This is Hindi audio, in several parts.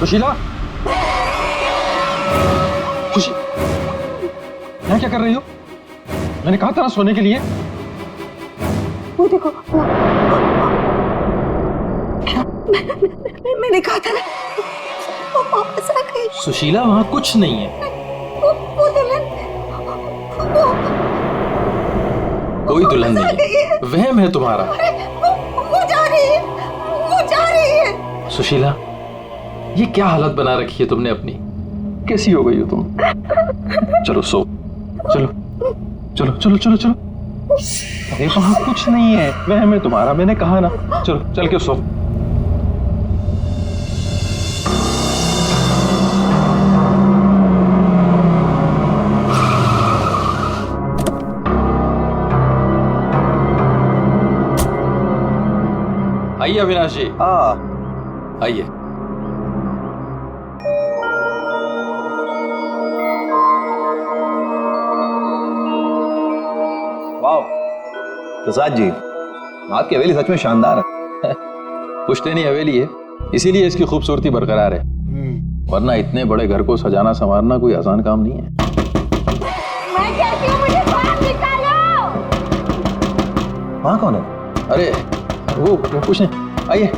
सुशीला, यहाँ क्या कर रही हो? मैंने कहा था ना सोने के लिए। वो देखो, क्या? मैंने कहा था ना, वो वापस आ गई। सुशीला, वहाँ कुछ नहीं है। वो दुल्हन, कोई दुल्हन नहीं है, वहम है तुम्हारा। वो जा रही है, वो जा रही है। सुशीला, ये क्या हालत बना रखी है तुमने अपनी? कैसी हो गई हो तुम? चलो सो, चलो चलो चलो चलो चलो। अरे वहां कुछ नहीं है, वहम है तुम्हारा, मैंने कहा ना। चलो चल के सो। आइए अविनाश जी, आइए। वाह प्रसाद जी, आपकी हवेली सच में शानदार है। पुश्तैनी हवेली है, इसीलिए इसकी खूबसूरती बरकरार है, वरना इतने बड़े घर को सजाना संवारना कोई आसान काम नहीं है। मैं कहती हूँ मुझे बाहर निकालो। वहाँ कौन है? अरे वो कुछ नहीं, आइए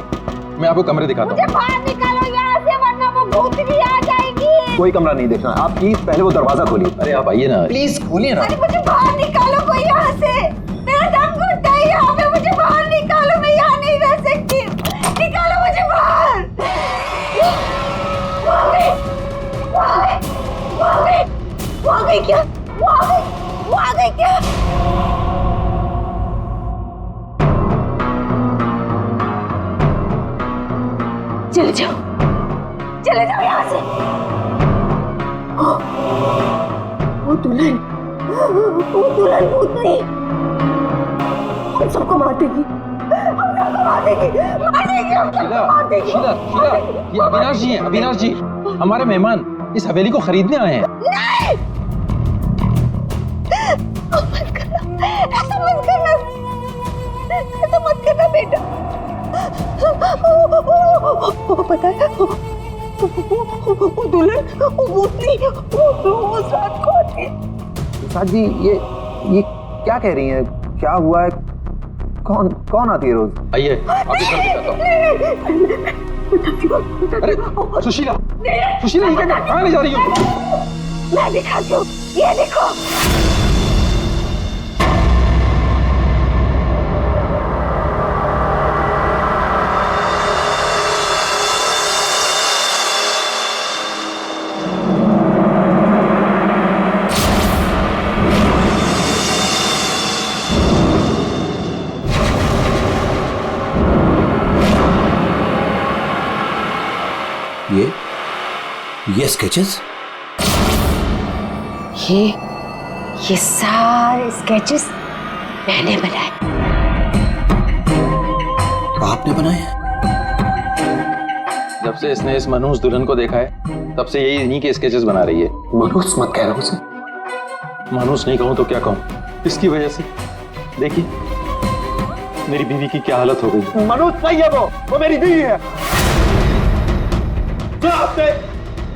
मैं आपको कमरे दिखाता मुझे बाहर निकालो यहाँ से, वरना वो भूतनी आ जाएगी। कोई कमरा नहीं देखना आप, प्लीज पहले वो दरवाजा खोलिए। अरे आप आइए ना, प्लीज खोलिए ना। अरे मुझे बाहर निकालो कोई यहाँ से, मेरा दम घुटता है यहाँ पे, मुझे बाहर निकालो, मैं यहाँ नहीं रह सकती, निकालो मुझे बाहर। वो आ गई, वो आ गई, वो आ गई, वो आ गई क्या? वो आ गई, वो आ गई क्या? चले जाओ, चले जाओ यहाँ से। वो दुल्हन भूतनी हम सबको मार देगी, हम सबको मार देगी, मार देगी, हम सबको मार देगी। शीला, शीला, ये अविनाश जी हैं, अविनाश जी, हमारे मेहमान इस हवेली को खरीदने आए हैं। नहीं, मत करना, ऐसा मत करना, ऐसा मत करना बेटा। पता है वो दुल्हन, वो भूतनी, वो रात को आती है। प्रसाद जी, ये क्या कह रही हैं? क्या हुआ है? कौन आती है रोज? आइए आपको घर दिखाता हूँ। अरे सुशीला, सुशीला ये क्या, कहाँ ले जा रही हो? मैं दिखाती हूँ, ये देखो। ये स्केचेस? ये सारे स्केचेस मैंने बनाए। आपने बनाए? जब से इसने इस मनहूस दुल्हन को देखा है, तब से यही इन्हीं के स्केचेस बना रही है। मनहूस मत कह रहे हो उसे। मनहूस नहीं कहूँ तो क्या कहूँ, इसकी वजह से देखिए मेरी बीवी की क्या हालत हो गई। मनहूस नहीं है वो मेरी बीवी है। आपसे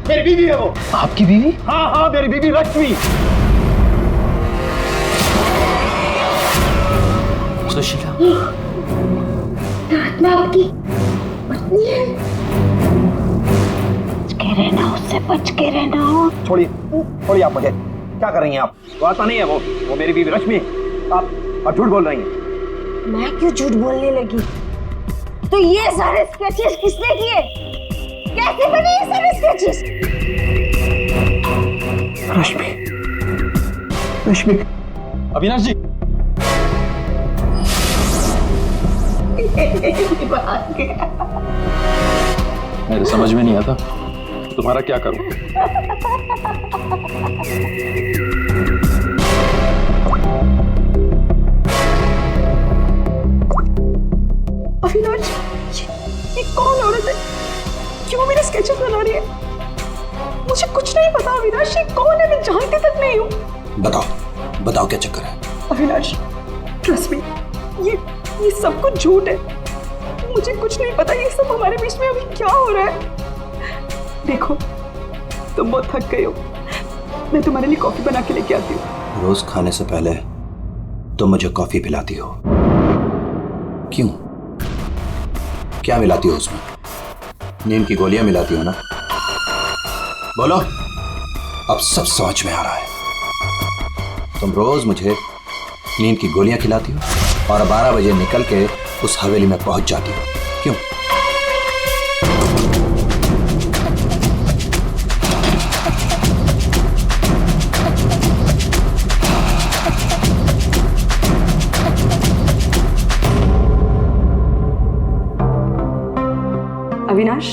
मेरी बीवी है वो। आपकी बीवी? हाँ, मेरी बीवी लक्ष्मी। सुशीला, आत्मा आपकी पत्नी है। बच के रहना, उससे बच के रहना। छोड़िए आप मुझे। क्या कर रही हैं आप? वो आत्मा नहीं है वो मेरी बीवी लक्ष्मी। आप झूठ बोल रही हैं। मैं क्यों झूठ बोलने लगी? तो ये सारे स्केचेस किसने किए? कैसे बने ये सारे स्केचेस? रश्मि। अविनाश जी, मेरे समझ में नहीं आता तुम्हारा क्या करूं। अविनाश, ये कौन औरत है? क्यों मेरे स्केचेस बना रही है? मुझे कुछ नहीं पता अविनाश, ये कौन है? मैं जानती तक नहीं हूँ। बताओ क्या चक्कर है? अविनाश, ट्रस्ट मी, ये सब कुछ झूठ है। मुझे कुछ नहीं पता ये सब हमारे बीच में अभी क्या हो रहा है। देखो तुम बहुत थक गए हो, मैं तुम्हारे लिए कॉफी बना के लेके आती हूँ। रोज खाने से पहले तुम मुझे कॉफी पिलाती हो, क्यों? क्या मिलाती हो उसमें? नींद की गोलियां मिलाती हो ना? बोलो, अब सब समझ में आ रहा है। तुम रोज मुझे नींद की गोलियां खिलाती हो और 12 बजे निकल के उस हवेली में पहुंच जाती हो, क्यों? अविनाश,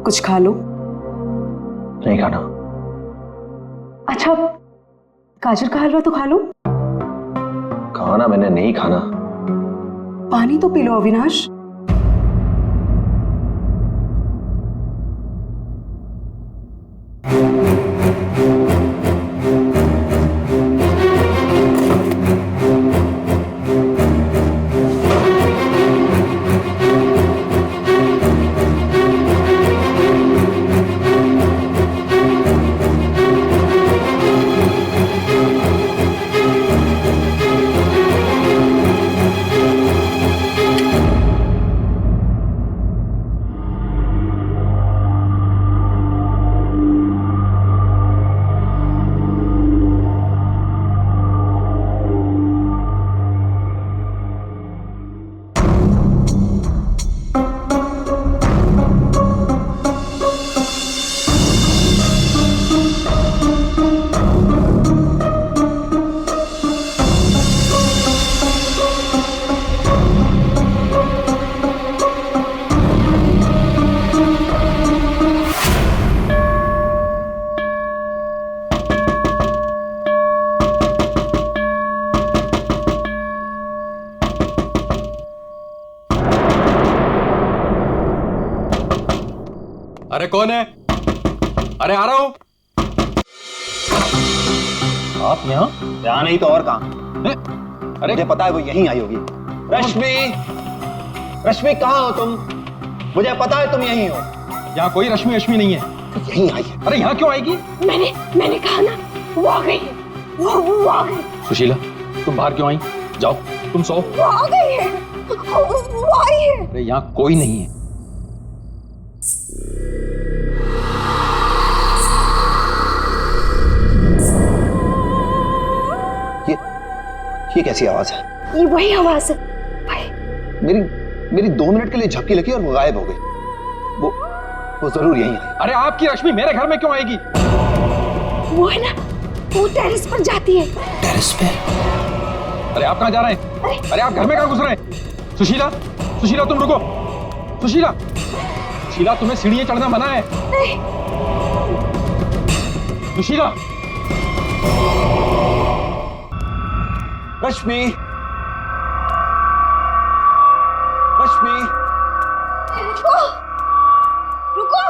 कुछ खा लो। नहीं खाना। अच्छा, गाजर का हलवा तो खा लो। खाना मैंने नहीं खाना। पानी तो पी लो अविनाश। अरे कौन है? अरे आ रहा हूं। आप यहाँ नहीं तो और कहाँ? अरे मुझे पता है वो यहीं आई होगी। रश्मि, रश्मि कहाँ हो तुम? मुझे पता है तुम यहीं हो। यहाँ कोई रश्मि नहीं है। यहीं आई है। अरे यहाँ क्यों आएगी? मैंने कहा ना, वो आ गई है। वो आ गई। सुशीला, तुम बाहर क्यों आई? जाओ, तुम सो। वो आ गई है। वो आई है। अरे यहाँ कोई नहीं है। ये कैसी आवाज है? ये वही आवाज है। मेरी 2 मिनट के लिए झपकी लगी और वो गायब हो गई। वो जरूर यहीं आई। अरे आपकी रश्मि मेरे घर में क्यों आएगी? वो है ना, वो टेरेस पर जाती है। टेरेस पे? अरे आप कहाँ जा रहे हैं? अरे आप घर में कहाँ घुस रहे हैं? सुशीला, सुशीला तुम रुको। सुशीला, सुशीला तुम्हें सीढ़ियां चढ़ना मना है। नहीं। सुशीला। रश्मि, रश्मि, रुको, रुको।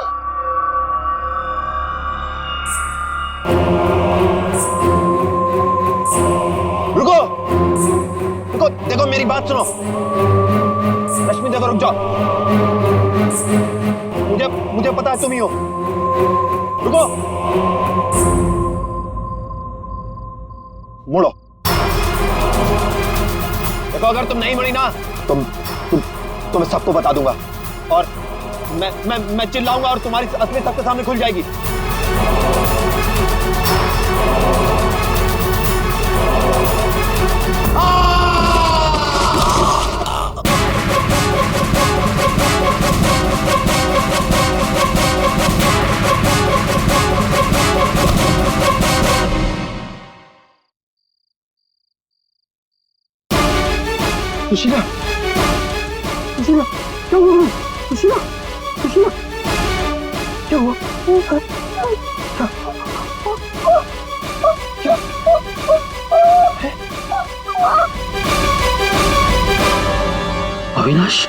रुको, रुको, देखो मेरी बात सुनो। रश्मि देखो, रुक जाओ। मुझे पता है तुम ही हो। रुको, मुड़ो। देखो अगर तुम नहीं मुड़ी ना, तुम्हें सबको बता दूंगा और मैं चिल्लाऊंगा और तुम्हारी असली सबके सामने खुल जाएगी। सुशीला, सुशीला, क्या हुआ? सुशीला, सुशीला, क्या हुआ? अविनाश,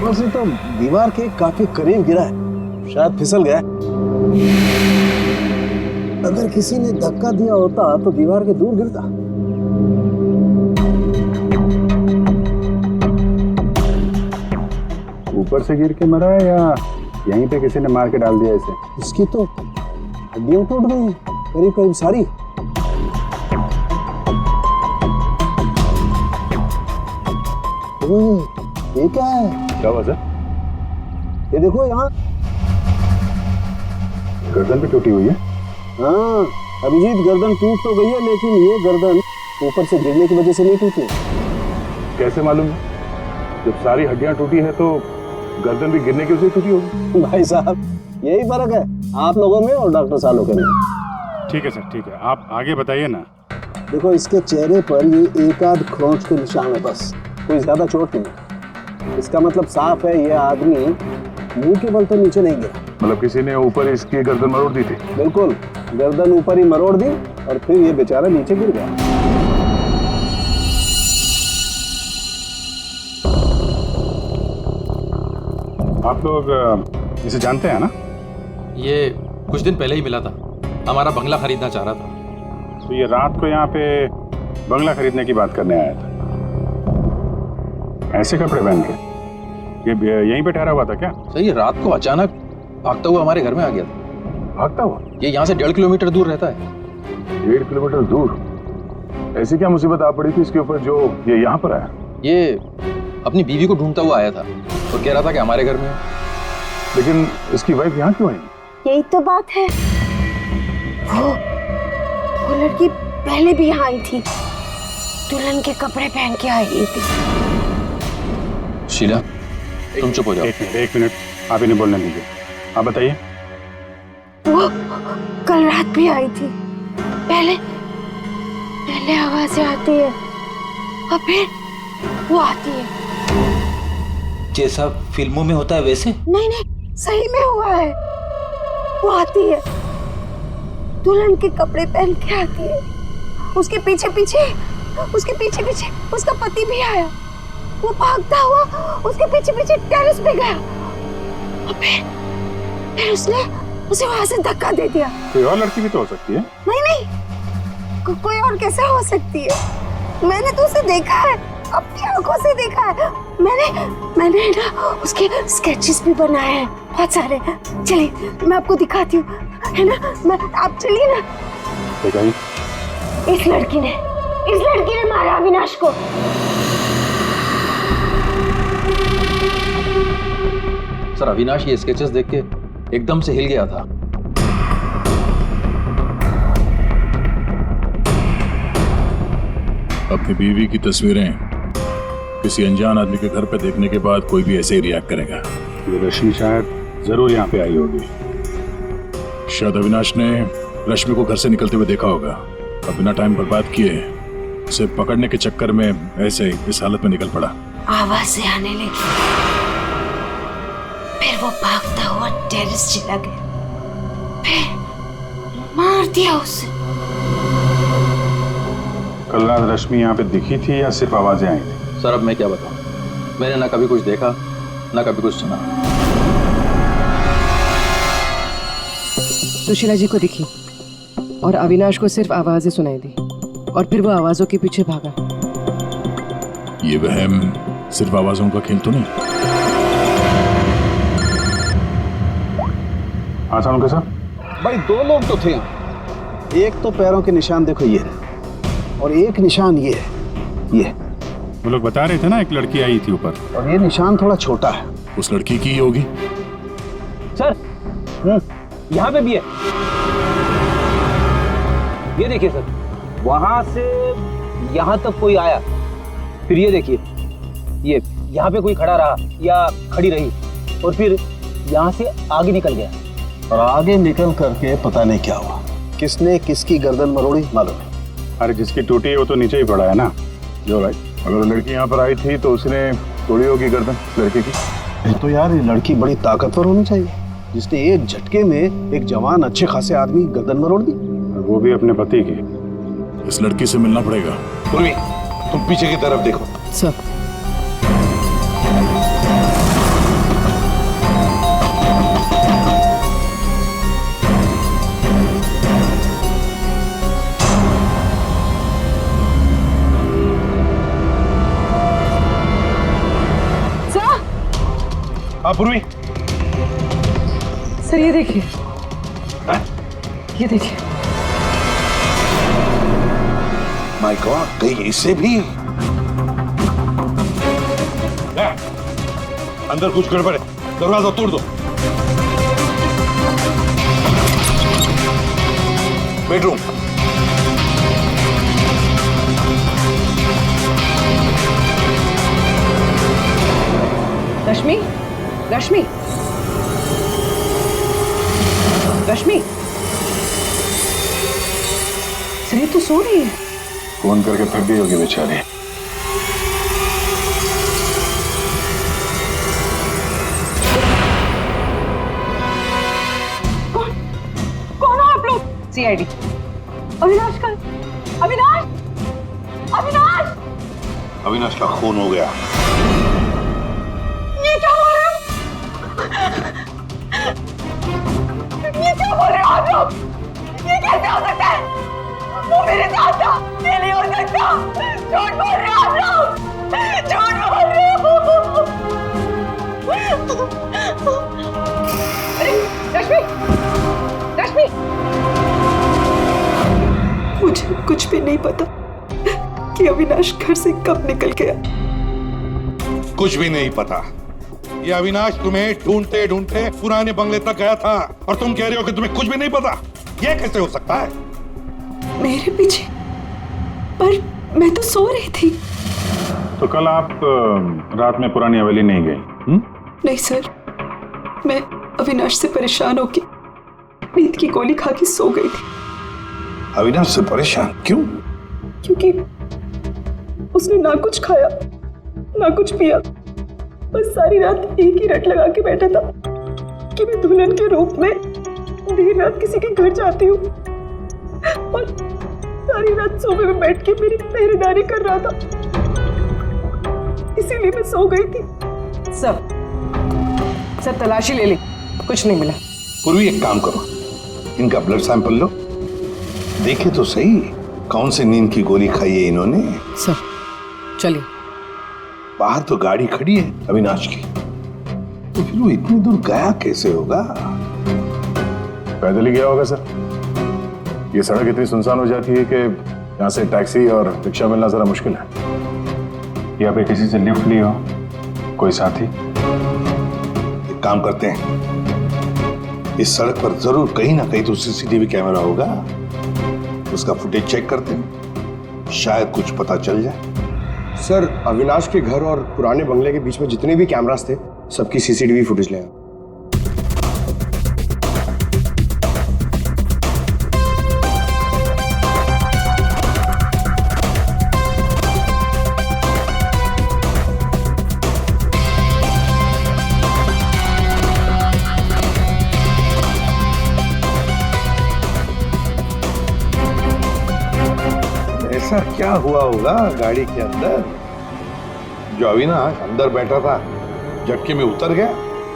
वैसे तो दीवार के काफी करीब गिरा है, शायद फिसल गया। अगर किसी ने धक्का दिया होता तो दीवार के दूर गिरता। ऊपर से गिर के मरा है या यहीं पे किसी ने मार के डाल दिया इसे? इसकी तो हड्डियां टूट गई हैं, करीब करीब सारी। ओए, ये क्या है? क्या हुआ सर? ये देखो यहाँ। गर्दन भी टूटी हुई है। हाँ अभिजीत, गर्दन टूट तो गई है लेकिन ये गर्दन ऊपर से गिरने की वजह से नहीं टूटी। कैसे मालूम? जब सारी हड्डियां टूटी है तो गर्दन भी गिरने की वजह से टूटी होगी। भाई साहब यही फर्क है आप लोगों में और डॉक्टर सालों के में। ठीक है सर, ठीक है, आप आगे बताइए ना। देखो इसके चेहरे पर ये एक आध खरोंच के निशान है, बस कोई ज्यादा चोट नहीं। इसका मतलब साफ है ये आदमी मुंह के बल तो नीचे नहीं गिरा। मतलब किसी ने ऊपर इसकी गर्दन मरोड़ दी थी? बिल्कुल, गर्दन ऊपर ही मरोड़ दी और फिर ये बेचारा नीचे गिर गया। आप लोग इसे जानते हैं ना? ये कुछ दिन पहले ही मिला था, हमारा बंगला खरीदना चाह रहा था। तो ये रात को यहाँ पे बंगला खरीदने की बात करने आया था। ऐसे कपड़े पहन के ये यहीं पे ठहरा हुआ था क्या? सही है, रात को अचानक भागता हुआ हमारे घर में आ गया था। भागता हुआ? ये यहाँ से 1.5 किलोमीटर दूर रहता है। 1.5 किलोमीटर दूर? ऐसी क्या मुसीबत आ पड़ी थी इसके ऊपर जो ये यहाँ पर आया? ये अपनी बीवी को ढूंढता हुआ आया था और कह रहा था कि हमारे घर में है। लेकिन इसकी वाइफ यहाँ क्यों आई? यही तो बात है, वो लड़की पहले भी यहाँ आई थी, दुल्हन के कपड़े पहन के आई थी। शीला तुम चुप हो जाओ। एक मिनट, आप इन्हें बोलने दीजिए। आप बताइए। वो कल रात भी आई थी, पहले आवाजें आती है और फिर वो आती है। जैसा फिल्मों में होता है वैसे? नहीं, सही में हुआ है। वो आती है, दुल्हन के कपड़े पहन के आती है, उसके पीछे पीछे उसका पति भी आया। वो भागता हुआ उसके पीछे पीछे टेरेस पे गया और फिर उसने उसे वहां से धक्का दे दिया। कोई और लड़की भी तो हो सकती है। नहीं, कोई और कैसे हो सकती है? मैंने तो उसे देखा है, अपनी आंखों से देखा है। मैंने ना उसके स्केचेस भी बनाए हैं बहुत सारे। चलिए मैं आपको दिखाती हूँ, है ना? आप चलिए ना। दिखाइए। इस लड़की ने मारा अविनाश को। सर अविनाश ये स्केचेस देख के एकदम से हिल गया था। अपनी बीवी की तस्वीरें किसी अनजान आदमी के घर पे देखने के बाद कोई भी ऐसे ही रिएक्ट करेगा। ये रश्मि शायद जरूर यहाँ पे आई होगी। शायद अविनाश ने रश्मि को घर से निकलते हुए देखा होगा और बिना टाइम बर्बाद किए उसे पकड़ने के चक्कर में ऐसे इस हालत में निकल पड़ा। आवाजें आने लगी, फिर वो भागता हुआ टेरेस चला गया, फिर मार दिया उसे। कल रात रश्मि यहाँ पे दिखी थी या सिर्फ आवाजें आई थी? सर अब मैं क्या बताऊं, मैंने ना कभी कुछ देखा ना कभी कुछ सुना। सुशीला जी को दिखी और अविनाश को सिर्फ आवाजें सुनाई दी और फिर वो आवाजों के पीछे भागा। ये वहम सिर्फ आवाजों का खेल तो नहीं? हाँ सानुका साहब। भाई 2 लोग तो थे यहाँ। एक तो पैरों के निशान देखो ये है और एक निशान ये है, ये। वो लोग बता रहे थे ना एक लड़की आई थी ऊपर, और ये निशान थोड़ा छोटा है। उस लड़की की ही होगी। सर यहाँ पे भी है, ये देखिए सर, वहां से यहाँ तक कोई आया, फिर ये देखिए, ये यहाँ पे कोई खड़ा रहा या खड़ी रही और फिर यहाँ से आगे निकल गया। और आगे निकल करके पता नहीं क्या हुआ, किसने किसकी गर्दन मरोड़ी मालूम नहीं। अरे जिसकी टूटी है वो तो नीचे ही पड़ा है ना। जो भाई, अगर लड़की यहाँ पर आई थी तो उसने तोड़ी होगी गर्दन लड़के की। तो यार ये लड़की बड़ी ताकतवर होनी चाहिए जिसने एक झटके में एक जवान अच्छे खासे आदमी गर्दन मरोड़ दी, वो भी अपने पति की। इस लड़की से मिलना पड़ेगा। उर्मी, तुम पीछे की तरफ देखो। सर हाँ पूर्वी। सर ये देखिए, ये देखिए। माय गॉड, कहीं इससे भी अंदर कुछ गड़बड़ है, दरवाजा तोड़ दो। बेडरूम। रश्मि, रश्मि, रश्मि, सर तो सो रही है। फोन करके थक गई होगी बेचारी। कौन हो आप लोग? सीआईडी। अविनाश का, अविनाश, अविनाश, अविनाश का खून हो गया। ये क्या बोल रहे हो? ये क्या बोल रहे हो आप लोग? ये कैसे हो सकता है? वो मेरे साथ था, ये नहीं हो सकता। झूठ बोल रहे हो आप लोग, झूठ बोल रहे हो। अरे रश्मि, रश्मि, मुझे कुछ भी नहीं पता कि अविनाश घर से कब निकल गया। कुछ भी नहीं पता। ये अविनाश तुम्हें ढूंढते ढूंढते पुराने बंगले तक गया था और तुम कह रहे हो कि तुम्हें कुछ भी नहीं पता। ये कैसे हो सकता है? मेरे पीछे? पर मैं तो सो रही थी। तो कल आप रात में पुरानी हवेली नहीं गई? नहीं सर, मैं अविनाश से परेशान होकर नींद की गोली खा के सो गई थी। अविनाश से परेशान क्यों? क्योंकि उसने ना कुछ खाया ना कुछ पिया, बस सारी रात एक ही रट लगा के बैठा था कि मैं दुल्हन के रूप में देर रात किसी के घर जाती हूँ, और सारी रात सोफे में बैठ के मेरी पहरेदारी कर रहा था। इसीलिए मैं सो गई थी। सब तलाशी ले ली, कुछ नहीं मिला। पूर्वी एक काम करो, इनका ब्लड सैंपल लो, देखे तो सही कौन सी नींद की गोली खाई है इन्होंने। सर चलिए। बाहर तो गाड़ी खड़ी है अविनाश की, तो फिर वो इतनी दूर गया कैसे होगा? पैदल ही गया होगा सर। ये सड़क इतनी सुनसान हो जाती है कि यहाँ से टैक्सी और रिक्शा मिलना जरा मुश्किल है। या फिर किसी से लिफ्ट ली हो, कोई साथी। एक काम करते हैं, इस सड़क पर जरूर कहीं ना कहीं तो सीसीटीवी कैमरा होगा, उसका फुटेज चेक करते हैं, शायद कुछ पता चल जाए। सर, अविनाश के घर और पुराने बंगले के बीच में जितने भी कैमरास थे सबकी सीसीटीवी फुटेज ले आए। ऐसा क्या हुआ होगा गाड़ी के अंदर जो अविनाश अंदर बैठा था झटके में उतर गया,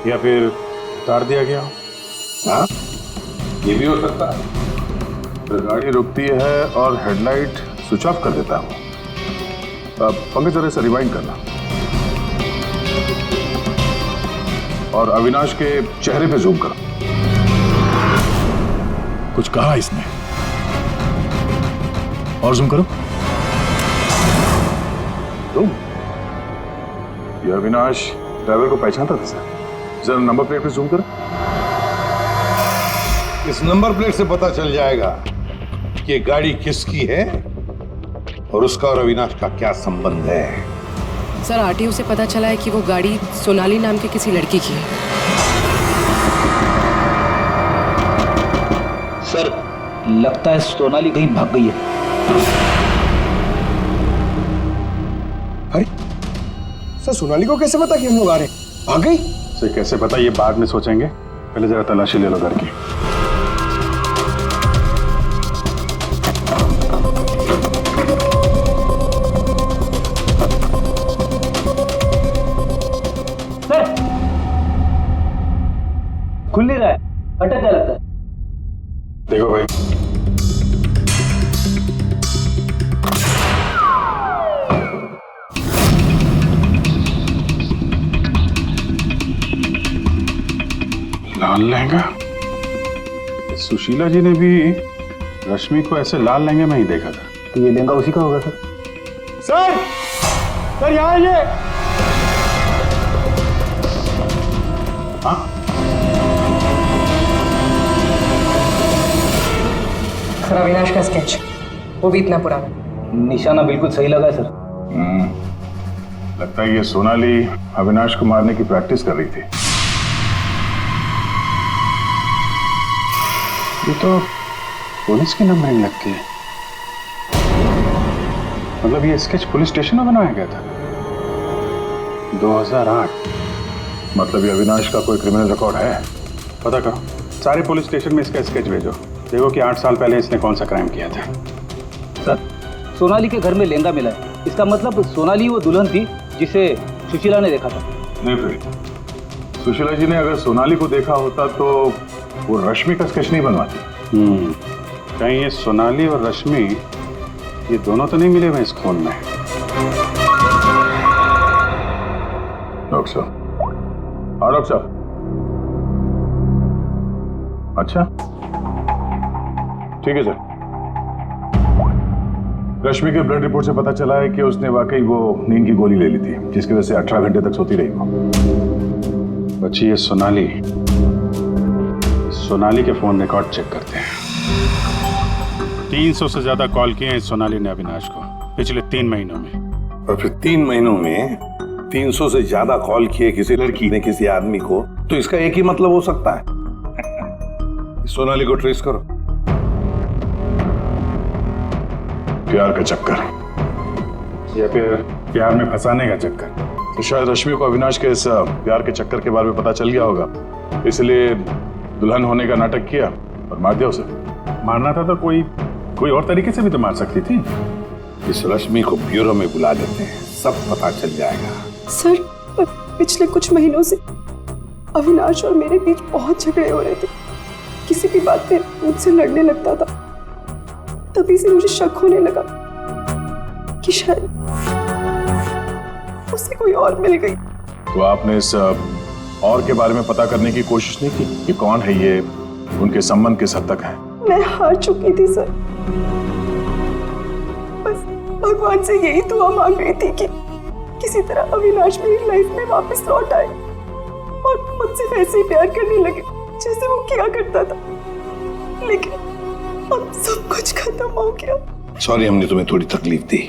या फिर उतार दिया गया? हाँ, ये भी हो सकता है। तो गाड़ी रुकती है और हेडलाइट स्विच ऑफ कर देता हूँ। अब पंकज जरा से रिवाइंड करना और अविनाश के चेहरे पे जूम करो। कुछ कहा इसने? और जूम करो। तुम ये अविनाश ड्राइवर को पहचानता था सर? जरा नंबर प्लेट पे जूम करो। इस नंबर प्लेट से पता चल जाएगा कि ये गाड़ी किसकी है और उसका और अविनाश का क्या संबंध है। सर आरटीओ से पता चला है कि वो गाड़ी सोनाली नाम के किसी लड़की की है। सर लगता है सोनाली कहीं भाग गई है। अरे सर, सोनाली को कैसे पता कि हम लोग आ रहे? भाग गई? सर कैसे पता, ये बाद में सोचेंगे, पहले जरा तलाशी ले लो घर की। खुल नहीं रहा है, अटक गया लगता है। देखो भाई, लाल लहंगा? सुशीला जी ने भी रश्मि को ऐसे लाल लहंगे में ही देखा था। तो ये लहंगा उसी का होगा सर। सर यहाँ आइए। हाँ सर अविनाश का स्केच, वो भी इतना पुराना। निशाना बिल्कुल सही लगा है सर। लगता है ये सोनाली अविनाश को मारने की प्रैक्टिस कर रही थी। ये तो पुलिस की नंबरिंग लगती है। मतलब ये स्केच पुलिस स्टेशन में बनाया गया था 2008। मतलब ये अविनाश का कोई क्रिमिनल रिकॉर्ड है। पता करो, सारे पुलिस स्टेशन में इसका स्केच भेजो, देखो कि 8 साल पहले इसने कौन सा क्राइम किया था। सर सोनाली के घर में लहंगा मिला है, इसका मतलब सोनाली वो दुल्हन थी जिसे सुशीला ने देखा था। नहीं फिर सुशीला जी ने अगर सोनाली को देखा होता तो वो रश्मि का स्केच नहीं बनवाती। कहीं ये सोनाली और रश्मि ये दोनों तो नहीं मिले हुए इस खून में। डॉक्टर साहब। हाँ डॉक्टर साहब। अच्छा ठीक है सर। रश्मि के ब्लड रिपोर्ट से पता चला है कि उसने वाकई वो नींद की गोली ले ली थी, जिसकी वजह से 18 घंटे तक सोती रही वो। बच्ची ये सोनाली के फोन रिकॉर्ड चेक करते हैं। 300 से ज्यादा कॉल किए हैं सोनाली ने अविनाश को पिछले 3 महीनों में। और फिर 3 महीनों में 300 से ज्यादा कॉल किए किसी लड़की ने किसी आदमी को, तो इसका एक ही मतलब हो सकता है। सोनाली को ट्रेस करो। प्यार का चक्कर या फिर प्यार में फंसाने का चक्कर। तो शायद रश्मि को अविनाश के इस प्यार के चक्कर के बारे में पता चल गया होगा, इसलिए दुल्हन होने का नाटक किया और मार दिया उसे। मारना था तो कोई और तरीके से भी तो मार सकती थी। इस रश्मि को ब्यूरो में बुला देते हैं, सब पता चल जाएगा। सर पिछले कुछ महीनों से अविनाश और मेरे बीच बहुत झगड़े हो रहे थे। किसी भी बात पे मुझसे लड़ने लगता था। तभी से मुझे शक होने लगा कि शायद उसे कोई और मिल गई। तो आपने इस और के बारे में पता करने की कोशिश नहीं की कि कौन है ये, उनके संबंध किस हद तक है? मैं हार चुकी थी सर। बस भगवान से यही दुआ मांग रही थी कि किसी तरह अविनाश मेरी लाइफ में वापस लौट आए और मुझसे वैसे ही प्यार करने लगे जैसे वो किया करता था। लेकिन अब सब कुछ खत्म हो गया। सॉरी हमने तुम्हें थोड़ी तकलीफ दी,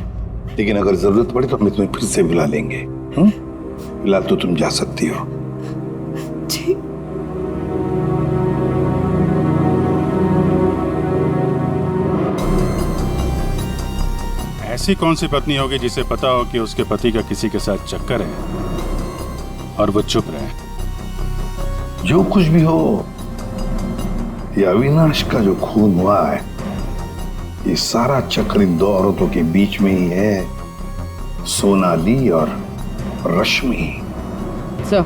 लेकिन अगर जरूरत पड़ी तो हम तुम्हें फिर से बुला लेंगे। फिलहाल तो तुम जा सकती हो। जी। ऐसी कौन सी पत्नी होगी जिसे पता हो कि उसके पति का किसी के साथ चक्कर है और वो चुप रहे? जो कुछ भी हो, ये अविनाश का जो खून हुआ है, ये सारा चक्र इन 2 औरतों के बीच में ही है, सोनाली और रश्मि। सर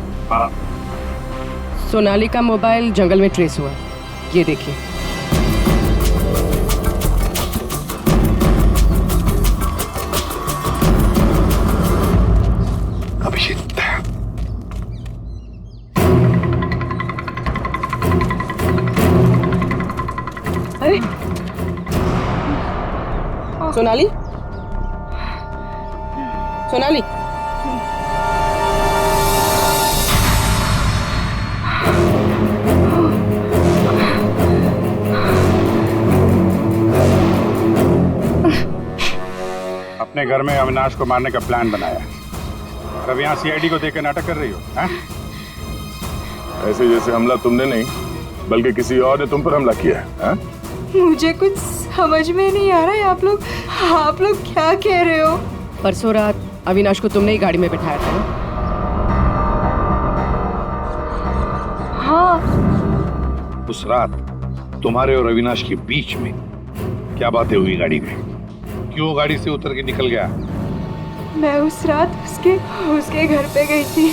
सोनाली का मोबाइल जंगल में ट्रेस हुआ, ये देखिए। अभिषेक अरे सोनाली, सोनाली अपने घर में अविनाश को मारने का प्लान बनाया, अब यहाँ सीआईडी को देकर नाटक कर रही हो? ऐसे जैसे हमला तुमने नहीं बल्कि किसी और ने तुम पर हमला किया है। मुझे कुछ समझ में नहीं आ रहा है। आप लोग क्या कह रहे हो? परसों रात अविनाश को तुमने ही गाड़ी में बिठाया था ना? हाँ। उस रात तुम्हारे और अविनाश के बीच में क्या बातें हुई गाड़ी में? क्यों गाड़ी से उतर के निकल गया? मैं उस रात उसके घर पे गई थी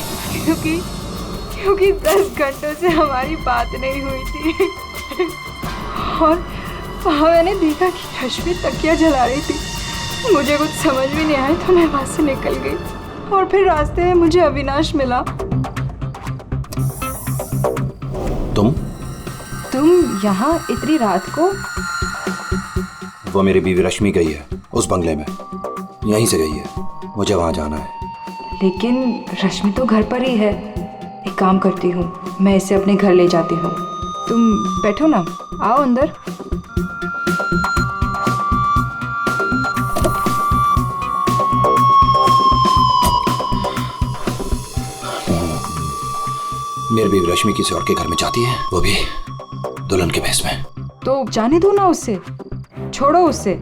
क्योंकि 10 घंटों से हमारी बात नहीं हुई थी और वहाँ मैंने देखा कि रश्मि तकिया जला रही थी। मुझे कुछ समझ भी नहीं आया तो मैं वहाँ से निकल गई और फिर रास्ते में मुझे अविनाश मिला। तुम यहाँ इतनी रात को? वो मेरी बीवी रश्मि गई है उस बंगले में, यहीं से गई है, मुझे वहां जाना है। लेकिन रश्मि तो घर पर ही है। एक काम करती हूँ, मैं इसे अपने घर ले जाती हूँ। तुम बैठो ना, आओ अंदर। मेरी बीवी रश्मि किसी और के घर में जाती है, वो भी दुल्हन के भेष में। तो जाने दो ना उसे, छोड़ो उसे।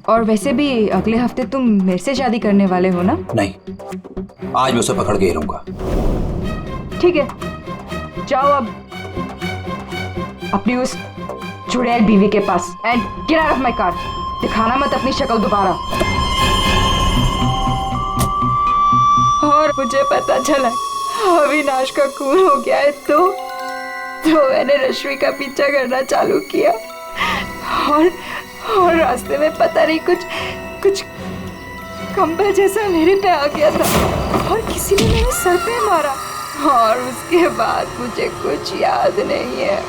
और वैसे भी अगले हफ्ते तुम मेरे से शादी करने वाले हो ना? नहीं, आज मैं उसे पकड़ के ही रहूंगा। ठीक है, जाओ अब अपनी उस चुड़ैल बीवी के पास and get out of my car. दिखाना मत अपनी शक्ल दोबारा। और मुझे पता चला अविनाश का खून हो गया है तो मैंने रश्मि का पीछा करना चालू किया और रास्ते में पता नहीं कुछ कंबल जैसा मेरे पे आ गया था और किसी ने मेरे सर पे मारा और उसके बाद मुझे कुछ याद नहीं है।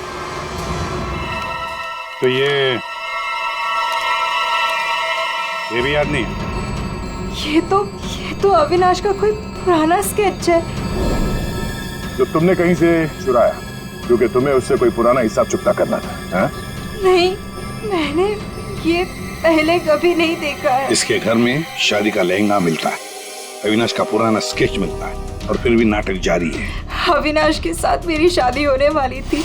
तो ये भी याद नहीं है? ये तो अविनाश का कोई पुराना स्केच है जो तुमने कहीं से चुराया, क्योंकि तुम्हें उससे कोई पुराना हिसाब चुकता करना था। हा? नहीं, मैंने ये पहले कभी नहीं देखा है। इसके घर में शादी का लहंगा मिलता है, अविनाश का पुराना स्केच मिलता है और फिर भी नाटक जारी है। अविनाश के साथ मेरी शादी होने वाली थी,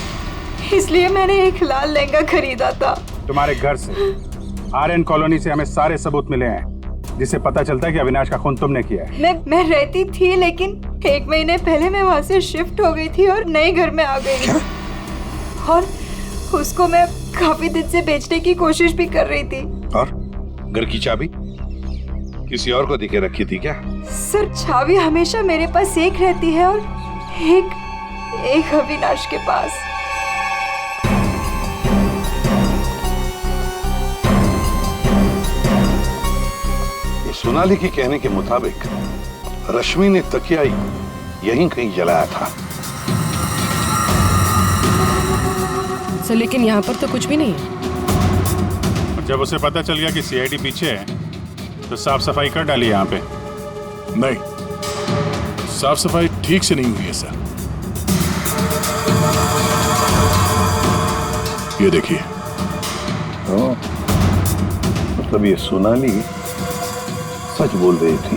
इसलिए मैंने एक लाल लहंगा खरीदा था। तुम्हारे घर से आर्यन कॉलोनी से हमें सारे सबूत मिले हैं जिससे पता चलता है कि अविनाश का खून तुमने किया है। मैं रहती थी, लेकिन 1 महीने पहले मैं वहाँ से शिफ्ट हो गई थी और नए घर में आ गई। और उसको मैं काफी दिन से बेचने की कोशिश भी कर रही थी। और घर की चाबी किसी और को दिखे रखी थी क्या? सर, चाबी हमेशा मेरे पास एक रहती है और एक अविनाश के पास। सोनाली के कहने के मुताबिक रश्मि ने तकिया यहीं कहीं जलाया था। सर, लेकिन यहाँ पर तो कुछ भी नहीं है। जब उसे पता चल गया कि सीआईडी पीछे है तो साफ सफाई कर डाली यहाँ पे। नहीं, साफ सफाई ठीक से नहीं हुई है सर। ये देखिए। मतलब ये सोनाली सच बोल रही थी।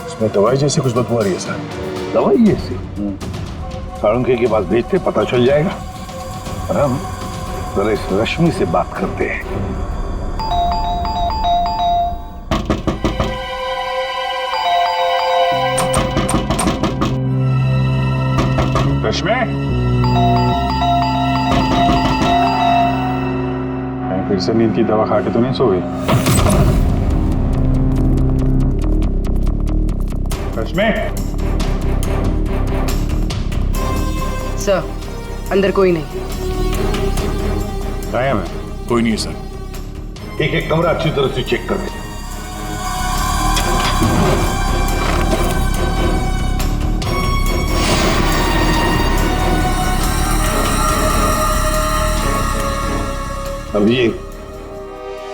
इसमें दवाई जैसी कुछ बदबू आ रही है सर। दवाई जैसी? साळुंखे के पास भेजते, पता चल जाएगा। और हम जरा इस रश्मि से बात करते हैं। रश्मि, फिर से नींद की दवा खा के तो नहीं सो गई? रश्मि, सर, अंदर कोई नहीं। गायब है? कोई नहीं है सर। एक कमरा अच्छी तरह से चेक कर ले। अब ये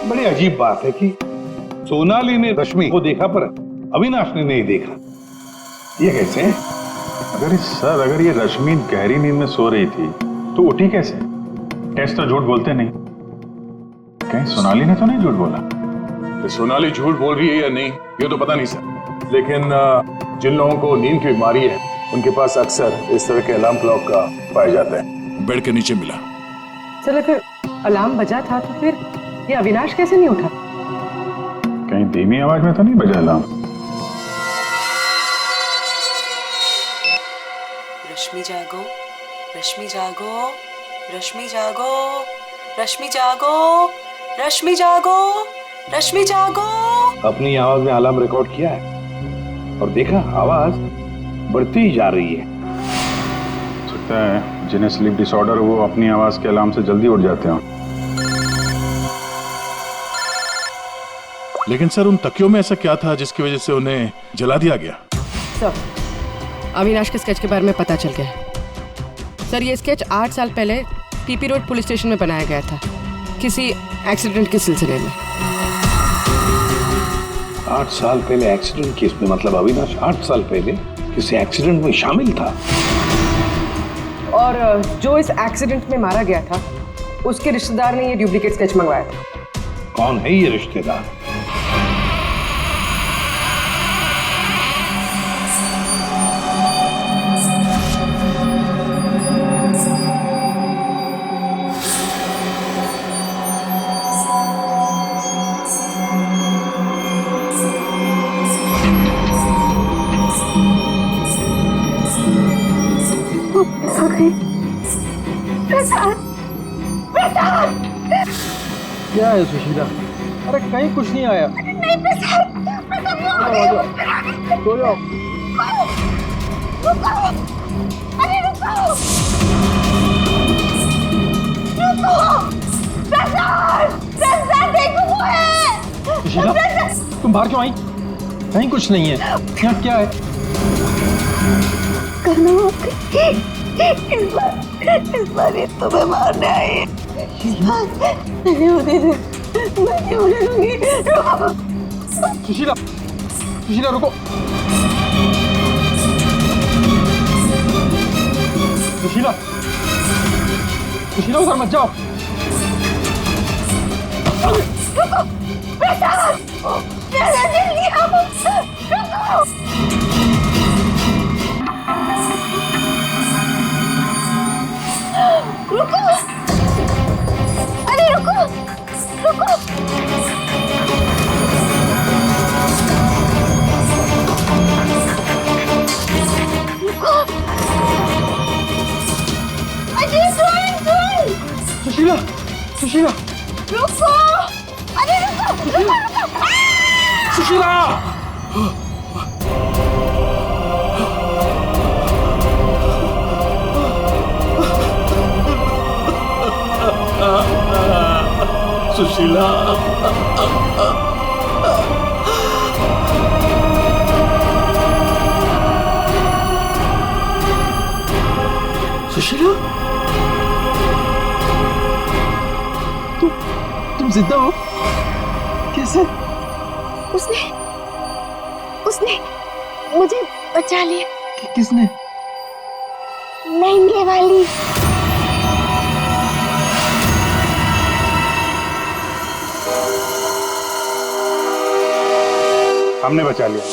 बड़ी अजीब बात है कि सोनाली ने रश्मि को देखा पर अविनाश ने नहीं देखा। ये कैसे? अगर ये रश्मि गहरी नींद में सो रही थी तो उठी कैसे? टेस्ट तो झूठ बोलते नहीं। कहीं सोनाली ने तो नहीं झूठ बोला? कि सोनाली झूठ बोल रही है या नहीं ये तो पता नहीं सर, लेकिन जिन लोगों को नींद की बीमारी है उनके पास अक्सर इस तरह के अलार्म क्लॉक का पाया जाता है। बेड के नीचे मिला। सर, अगर अलार्म बजा था तो फिर ये अविनाश कैसे नहीं उठा? कहीं धीमी आवाज में तो नहीं बजा अलार्म? रश्मि जागो, रश्मि जागो, रश्मि जागो, रश्मि जागो, रश्मि जागो, रश्मि जागो। अपनी आवाज में अलार्म रिकॉर्ड किया है और देखा आवाज बढ़ती ही जा रही है। सकता है जिन्हें स्लीप डिसऑर्डर वो अपनी आवाज के अलार्म से जल्दी उठ जाते हैं। लेकिन सर, उन तकियों में ऐसा क्या था जिसकी वजह से उन्हें जला दिया गया? सर, अविनाश के स्केच के बारे में पता चल गया है। सर, ये स्केच 8 साल पहले पीपी रोड पुलिस स्टेशन में बनाया गया था किसी एक्सीडेंट के सिलसिले में। 8 साल पहले एक्सीडेंट केस में, मतलब अविनाश 8 साल पहले किसी एक्सीडेंट में शामिल था। और जो इस एक्सीडेंट में मारा गया था उसके रिश्तेदार ने ये डुप्लीकेट स्केच मंगवाया था। कौन है ये रिश्तेदार? क्या है सुशीला? अरे कहीं कुछ नहीं आया। नहीं प्रसाद, सो जाओ। रुको, अरे रुको, प्रसाद, प्रसाद देखो वो है। सुशीला, तुम बाहर क्यों आई? कहीं कुछ नहीं है। यहाँ क्या है? करना इस बार ये तुम्हें मारने आई है। नहीं होने दूंगी। सुशीला, सुशीला रुको। सुशीला, सुशीला उधर मत जाओ। रुको, प्रसाद, जल्दी आओ, रुको। रुको, अरे रुको, रुको। रुको, अरे सुन। सुशीला, सुशीला, रुको, अरे रुको, रुको। सुशीला। सुशीला, सुशीला, तुम जिंदा हो? कैसे? उसने मुझे बचा लिया। किसने? लहंगे वाली। हमने बचा लिया।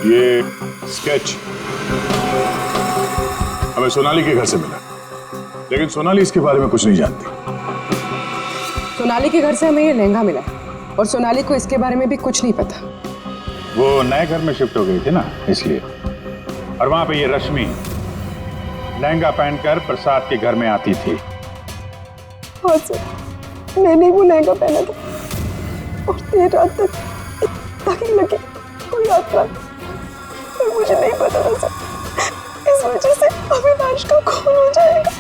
ये स्केच हमें सोनाली के घर से मिला, लेकिन सोनाली इसके बारे में कुछ नहीं जानती। सोनाली के घर से हमें ये लहंगा मिला और सोनाली को इसके बारे में भी कुछ नहीं पता। वो नए घर में शिफ्ट हो गई थी ना, इसलिए। और वहां पे ये रश्मि लहंगा पहनकर प्रसाद के घर में आती थी। हाँ सर, मैंने वो लहंगा पहना था और देर रात तक ताकि लगे कोई आता है। मुझे नहीं पता था सर, इस वजह से अविनाश का खून हो जाएगा।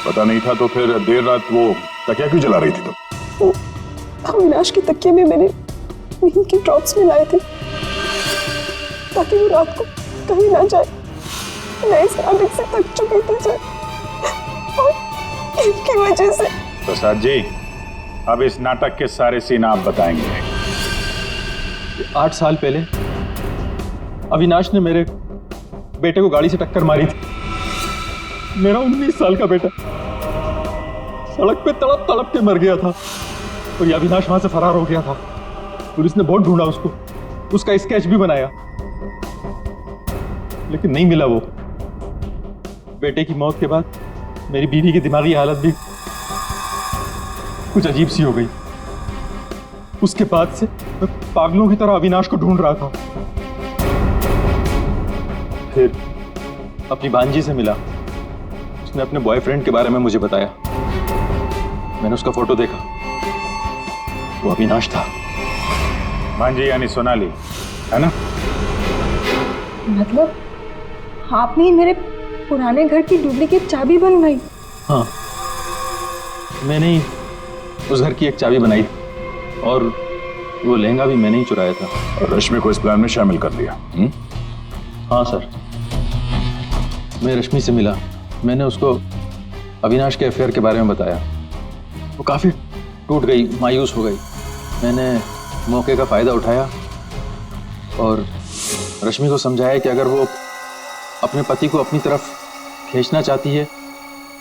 पता नहीं था तो फिर देर रात वो तकिया क्यों जला रही थी तुम? अविनाश के तकिए में मैंने नींद की ड्रॉप्स मिलाए थे ताकि वो रात को कहीं ना जाए। मैं इस नाटक से थक चुकी थी सर, और इनकी वजह से। प्रसाद जी, अब इस नाटक के सारे सीन आप बताएंगे। 8 साल पहले अविनाश ने मेरे बेटे को गाड़ी से टक्कर मारी थी। मेरा 19 साल का बेटा सड़क पे तड़प तड़प के मर गया था और ये अविनाश वहां से फरार हो गया था। पुलिस ने बहुत ढूंढा उसको, उसका स्केच भी बनाया, लेकिन नहीं मिला वो। बेटे की मौत के बाद मेरी बीवी की दिमागी हालत भी कुछ अजीब सी हो गई। उसके बाद से मैं पागलों की तरह अविनाश को ढूंढ रहा था। फिर अपनी भांजी से मिला, उसने अपने बॉयफ्रेंड के बारे में मुझे बताया। मैंने उसका फोटो देखा, वो अविनाश था। भांजी यानी सोनाली, है ना? मतलब आपने ही मेरे पुराने घर की डुप्लीकेट चाबी बनवाई? हाँ, मैंने ही उस घर की एक चाबी बनाई और वो लहंगा भी मैंने ही चुराया था। और रश्मि को इस प्लान में शामिल कर दिया। हाँ सर। मैं रश्मि से मिला। मैंने उसको अविनाश के अफेयर के बारे में बताया। वो काफ़ी टूट गई, मायूस हो गई। मैंने मौके का फ़ायदा उठाया और रश्मि को समझाया कि अगर वो अपने पति को अपनी तरफ खींचना चाहती है।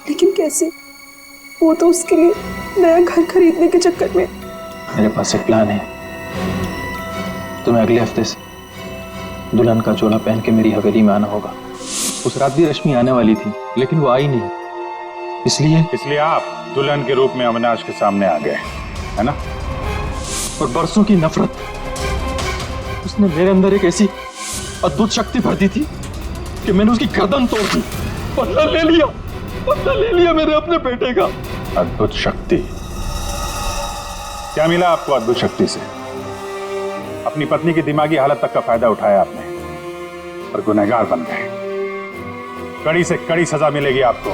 लेकिन कैसे? वो तो उसके लिए नया घर खरीदने के चक्कर में। मेरे पास एक प्लान है। तुम्हें अगले हफ्ते से दुल्हन का चोला पहन के मेरी हवेली में आना होगा। उस रात भी रश्मि आने वाली थी, लेकिन वो आई नहीं। इसलिए आप दुल्हन के रूप में अविनाश के सामने आ गए, है ना? और बरसों की नफरत उसने मेरे अंदर एक ऐसी अद्भुत शक्ति भर दी थी कि मैंने उसकी गर्दन तोड़ दी। बदला ले लिया मैंने अपने बेटे का। अद्भुत शक्ति? क्या मिला आपको अद्भुत शक्ति से? अपनी पत्नी की दिमागी हालत तक का फायदा उठाया आपने और गुनहगार बन गए। कड़ी से कड़ी सजा मिलेगी आपको।